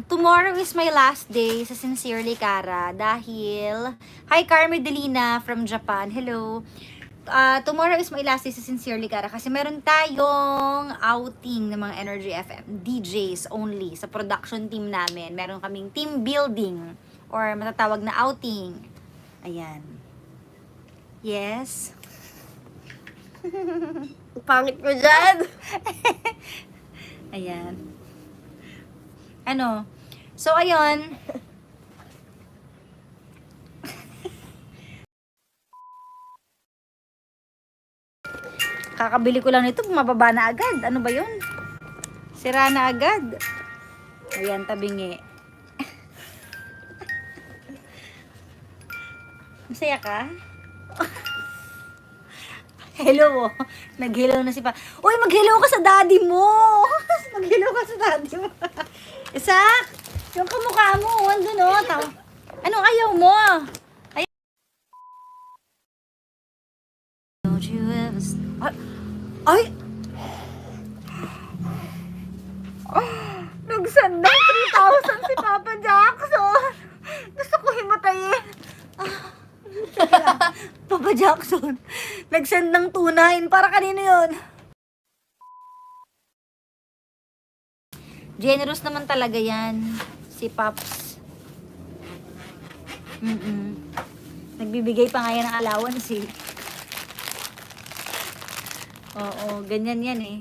Tomorrow is my last day sa Sincerely Cara dahil, hi Carmedelina from Japan, hello. Tomorrow is my last day sa Sincerely Cara kasi meron tayong outing ng mga Energy FM DJs only sa production team namin. Meron kaming team building or matatawag na outing. Ayan. Yes. Pangit mo dyan. Ayan. Ano? So, ayun. Kakabili ko lang nito, mababa na agad. Ano ba yun? Sira na agad. Ayan, tabingi. Masaya ka? Hello, oh. Nag-hello na si pa. Uy, mag-hello ka sa daddy mo. Mag-hello ka sa daddy mo. Isak, yung kamukha mo, andun, oh. Anong ayaw mo? Don't you ever... Ay! Nagsandang 3,000 si Papa Jackson. Gusto ko himatayin. Papa Jackson, nagsend ng 2,900. Para kanino yun? Generous naman talaga yan. Si Pops. Nagbibigay pa nga yan ng allowance eh. Oo, ganyan yan eh.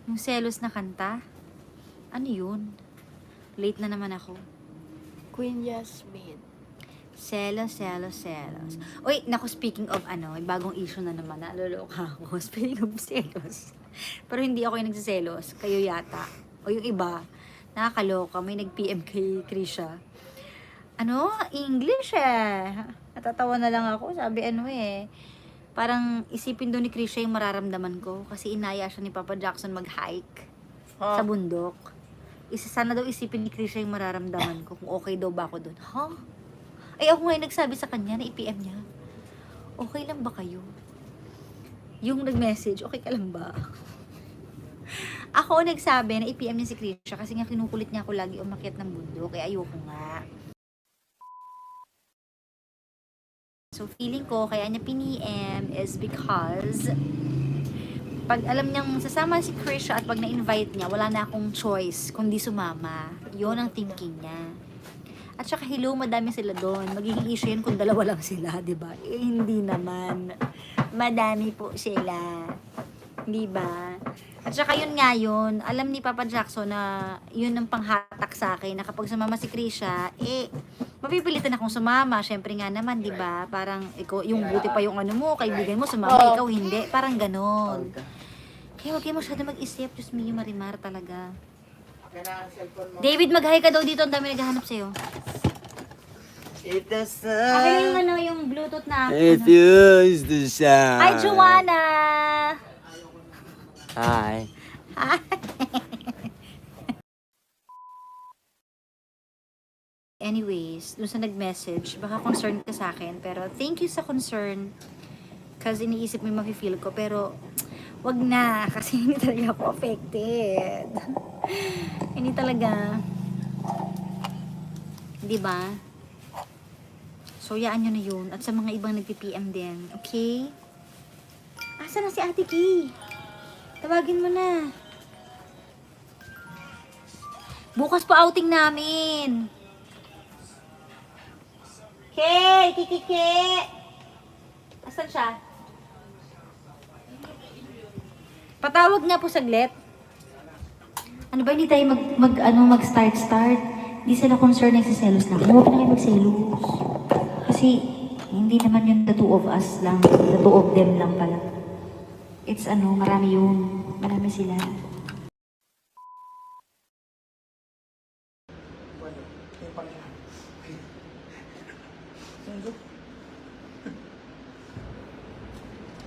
Yung selos na kanta? Ano yun? Late na naman ako. Queen Jasmine. Selos. Uy, naku, speaking of may bagong issue na naman. Naloloka ako. Speaking of selos. Pero hindi ako yung nagsiselos. Kayo yata. O yung iba. Nakakaloka. May nag-PM kay Krisha. English eh. Natatawa na lang ako. Sabi parang isipin doon ni Krisha yung mararamdaman ko. Kasi inaya siya ni Papa Jackson mag-hike sa bundok. Sana daw isipin ni Krisha yung mararamdaman ko. Kung okay daw ba ako doon. Ay, ako ngayon nagsabi sa kanya na i-PM niya. Okay lang ba kayo? Yung nag-message, okay ka lang ba? Ako nagsabi na i-PM niya si Krisha kasi nga kinukulit niya ako lagi umakyat ng bundok. Kaya ayoko nga. So, feeling ko, kaya niya piniem is because pag alam niyang sasama si Krisha at pag na-invite niya, wala na akong choice kundi sumama. Yun ang thinking niya. At saka, hello, madami sila doon. Magiging issue yan kung dalawa lang sila, diba? Eh, hindi naman. Madami po sila. Diba? At saka yun nga yun, alam ni Papa Jackson na yun ang panghatak sa akin na kapag sumama si Krisha, mapipilitan akong sumama. Syempre nga naman, di ba? Parang ikaw, yung buti pa yung mo, kaibigan mo, sumama, ikaw hindi. Parang ganon. Kaya huwag kayo masyado mag-isip. Diyos me, Marimar talaga. David, mag-hi ka daw dito. Ang dami naghahanap sa'yo. It's the Akin sun. yung Bluetooth na. It is the sun. Hi, Joanna! Hi. Hi! Anyways, dun sa nag-message, baka concerned ka sa akin, pero thank you sa concern. Kasi iniisip mo yung mafe-feel ko, pero wag na, kasi hindi talaga ako affected. Hindi talaga. Diba? So, yaan nyo na yun. At sa mga ibang nag-PM din. Okay? Asa na si Ate Ki? Tawagin mo na. Bukas pa outing namin. Kiki! Asan siya? Patawag nga po saglit. Ano ba, hindi tayo mag-start? Hindi sila concerned na selos lang. Huwag na kayo magselos. Kasi, hindi naman yun the two of us lang. The two of them lang pala. It's marami yun. Marami sila.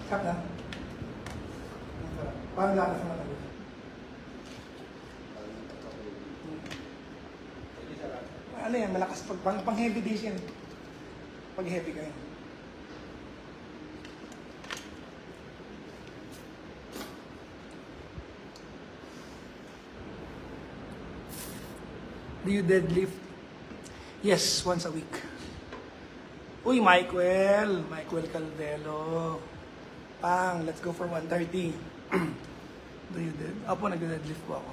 Cut na. Paano lang sa matagal? Ano yan, malakas pang heavy days yan. Pag heavy kayo. Do you deadlift? Yes, once a week. Uy, Michael Calvelo. Pang, let's go for 130. Do you dead? Apo, nag-deadlift po ako.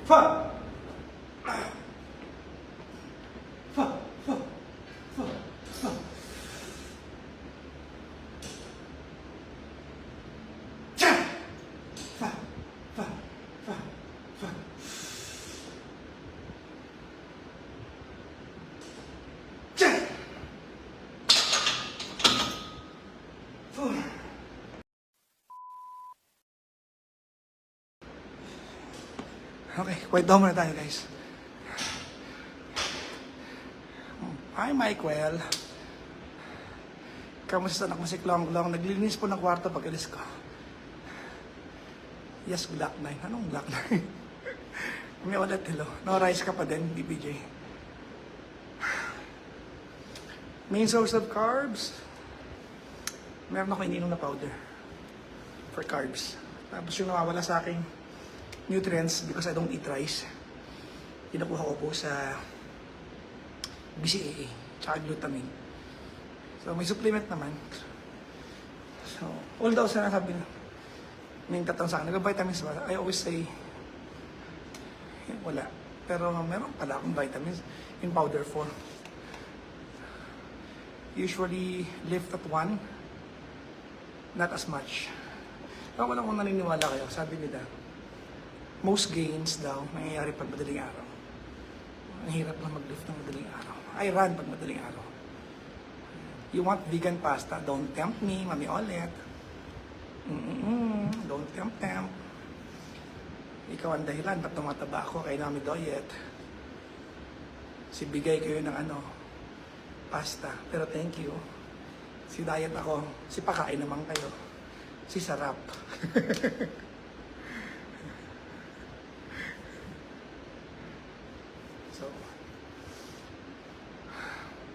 Fa! Fa! Fa! Fa! Fa! Cha! Fa! Fa! Fa! Fa! Cha! Fa! Okay, kwento muna tayo guys. Hi Michael. Kamusta anak mo si Klong-Klong? Naglilinis po ng kwarto pag alis ko. Yes, Glock 9. Anong Glock 9? May ulit, hello. No rice ka pa din, BBJ. Main source of carbs. Meron ako ininom na powder for carbs. Tapos yung nawawala sa akin nutrients because I don't eat rice. Kinukuha ko po sa BCAA tsaka glutamine. So may supplement naman. So although sinasabi na may tatanong sa akin, nag-vitamins ba? I always say wala. Pero meron pala akong vitamins in powder form. Usually lift at 1, not as much. Pero wala kong naniniwala kayo. Sabi nila, most gains daw nangyayari pag madaling araw. Ang hirap lang mag-lift ng madaling araw. I run pag madaling araw. You want vegan pasta? Don't tempt me, Mami Olet. Don't tempt. Ikaw ang dahilan, ba't tumataba ako kay Mami Doyet? Si bigay kayo ng pasta. Pero thank you. Si diet ako, si pakain naman kayo. Si sarap. So,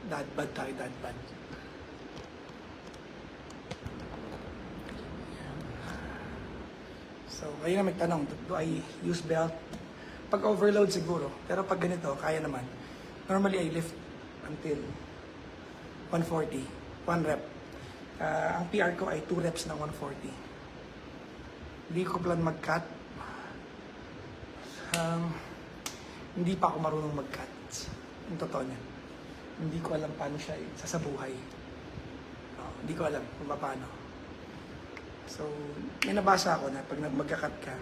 dad bad tayo, dad bad. So, ngayon na magtanong, do I use belt? Pag overload siguro, pero pag ganito, kaya naman. Normally, I lift until 140, 1 rep. Ang PR ko ay 2 reps ng 140. Hindi ko plan mag-cut. Hindi pa ako marunong mag-cut. Yung totoo niyan. Hindi ko alam paano siya sasabuhay. Hindi ko alam kung paano. So, may nabasa ako na pag mag-cut ka,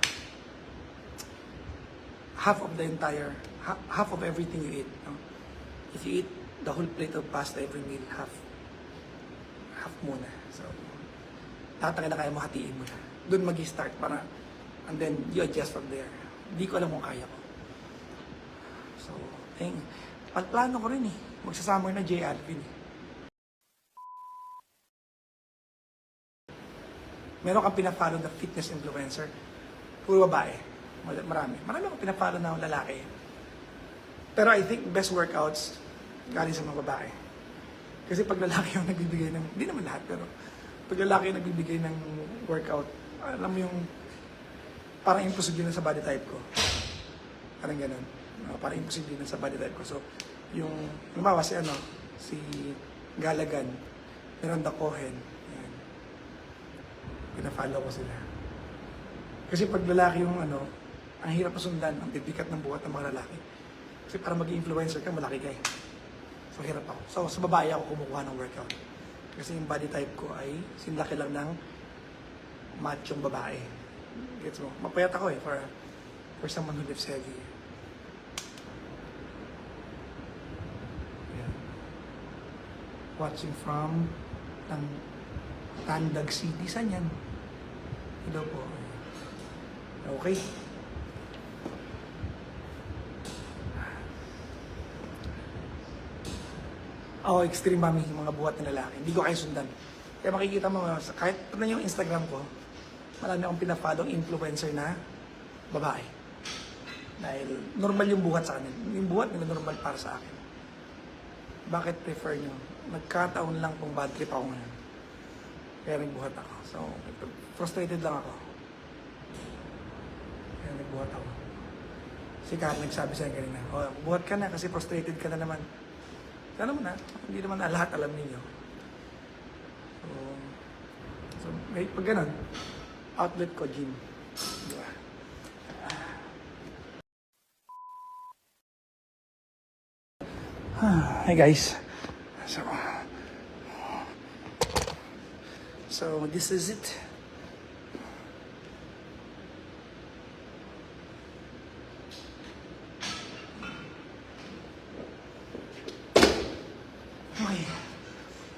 half of everything you eat. No? If you eat the whole plate of pasta every meal, half muna. So, lahat na kaya mo, hatiin mo na. Doon mag-start para, and then you adjust from there. Hindi ko alam kung kaya ko. So, plano ko rin magsasummer na J. Alvin. Meron kang pinafollow na fitness influencer. Puro babae. Marami akong pinafollow na lalaki. Pero I think best workouts galing sa mga babae. Kasi pag lalaki yung nagbibigay ng, hindi naman lahat, pero pag lalaki yung nagbibigay ng workout, alam mo yung parang imposible na sa body type ko. Parang ganun. Parang imposible na sa body type ko. So, yung, lumawa si Galagan, Miranda Cohen, yan. Pinafollow ko sila. Kasi pag lalaki yung ang hirap pasundan, ang bibigat ng buhat ng mga lalaki. Kasi para maging influencer ka, malaki ka So, hirap ako. So, sa babae ako kumukuha ng workout. Kasi yung body type ko ay sinlaki lang ng machong babae. Gets mo? Mapayat ako for someone who lives heavy. Yeah. Watching from ng Tandag City. Saan yan? Hello po. Okay. Extreme mami, yung mga buhat ng lalaki. Hindi ko kayo sundan. Kaya makikita mo, kahit na yung Instagram ko, marami akong pinafollow influencer na babae. Dahil normal yung buhat sa kanila. Yung buhat nila normal para sa akin. Bakit prefer nyo? Nagkataon lang kung bad trip ako ngayon. Kaya nagbuhat ako. So, frustrated lang ako. Kaya nagbuhat ako. Si Karen nagsabi sa akin kanina, oh, buhat ka na kasi frustrated ka na naman. Sana mo na, hindi naman lahat alam ninyo. So pag ganun, outlet ko, gym. Diba? Hi guys. So this is it. Ay,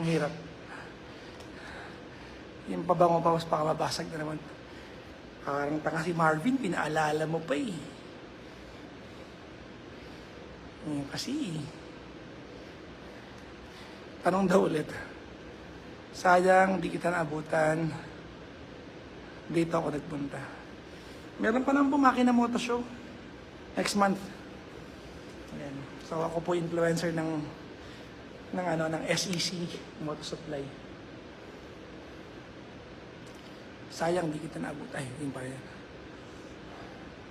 ang hirap. Yung pabango pa, mas pakamabasag na naman. Parang tanga si Marvin, pinaalala mo pa eh. Kasi, tanong daw ulit. Sayang, di kita naabutan. Dito ako nagpunta. Meron pa naman po Makina Moto Show. Next month. Ayan. So ako po influencer ng SEC Moto Supply. Sayang, di kita naabot. Ay, yun pa rin.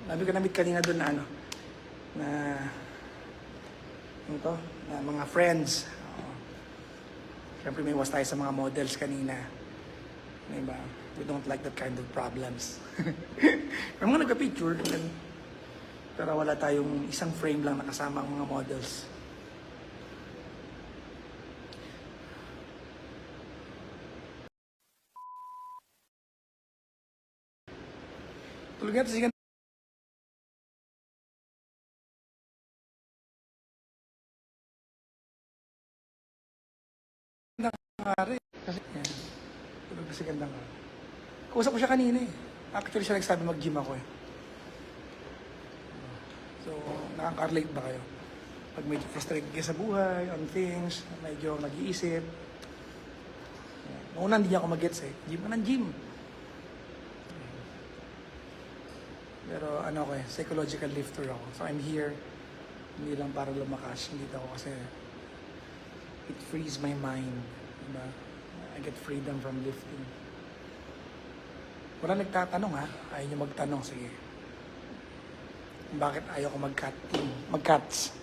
Sabi ko na-meet kanina doon na na mga friends. Siyempre may was tayo sa mga models kanina. Diba? We don't like that kind of problems. May mga nagka-picture, pero wala tayong isang frame lang nakasama ang mga models. Tulog natin si Gandang kasi yan. Tulog na si Gandang Hari. Kausap ko siya kanina eh. Actually siya nagsabi mag-gym ako eh. So, nakaka-relate ba kayo? Pag medyo frustrated kayo sa buhay, on things, medyo nag-iisip. Noong una, hindi niya ako mag-gets eh. Gym ka ng gym. Pero ano ko eh, psychological lifter ako. So I'm here, hindi lang para lumakas. Hindi ako kasi it frees my mind. Diba? I get freedom from lifting. Wala nagtatanong ha. Ayaw niyo magtanong. Sige. Bakit ayaw ko mag-cuts?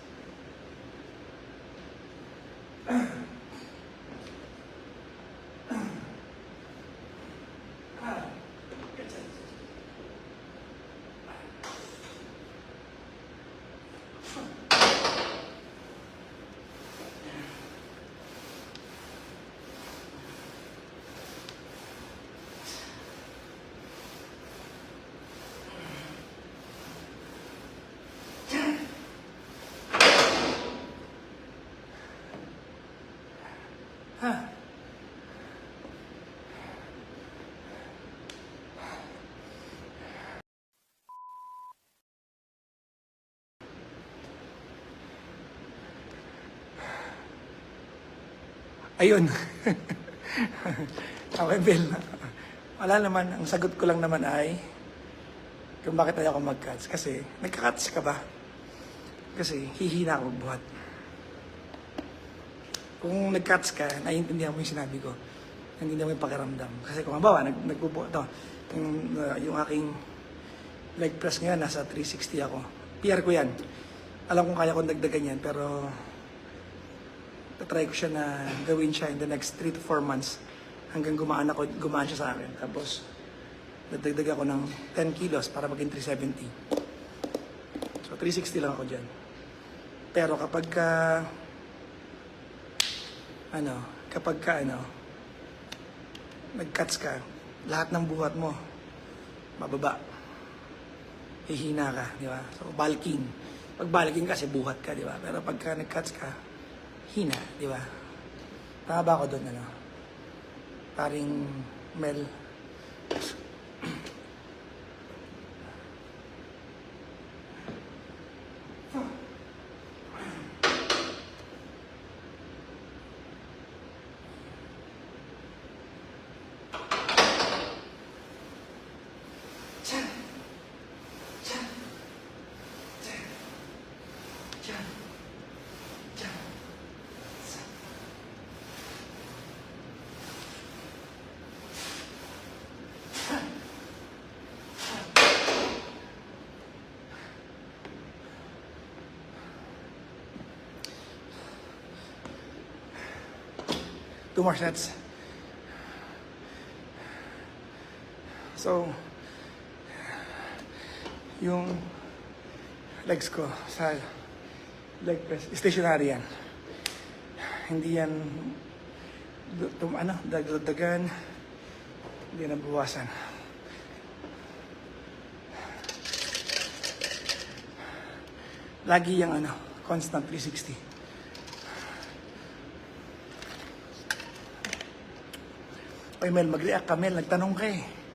Ayun. Okay, Bill. Wala naman. Ang sagot ko lang naman ay kung bakit ayaw ko mag-cuts. Kasi, nagka-cuts ka ba? Kasi, hihina ako magbuhat. Kung nag-cuts ka, naiintindihan mo yung sinabi ko. Naiintindihan mo yung pakiramdam. Kasi kung habawa, nagbubuhat to. Yung aking leg press ngayon, nasa 360 ako. PR ko yan. Alam kong kaya kong dagdagan yan, pero tatry ko siya na gawin siya in the next 3 to 4 months hanggang gumaan siya sa akin. Tapos, dadagdag ako ng 10 kilos para maging 370. So, 360 lang ako dyan. Pero kapag nag-cuts ka, lahat ng buhat mo, mababa. Hihina ka, di ba? So, bulking. Pag bulking kasi buhat ka, di ba? Pero pagka nag-cuts ka, hina, di ba? Tama ba ako doon, Paring Mel? 2 more sets. So, yung legs ko sa leg press, stationary yan. Hindi yan dagdagan, hindi na buwasan. Lagi yung constant 360. Oy Mel, mag-react ka Mel, nagtanong ka eh.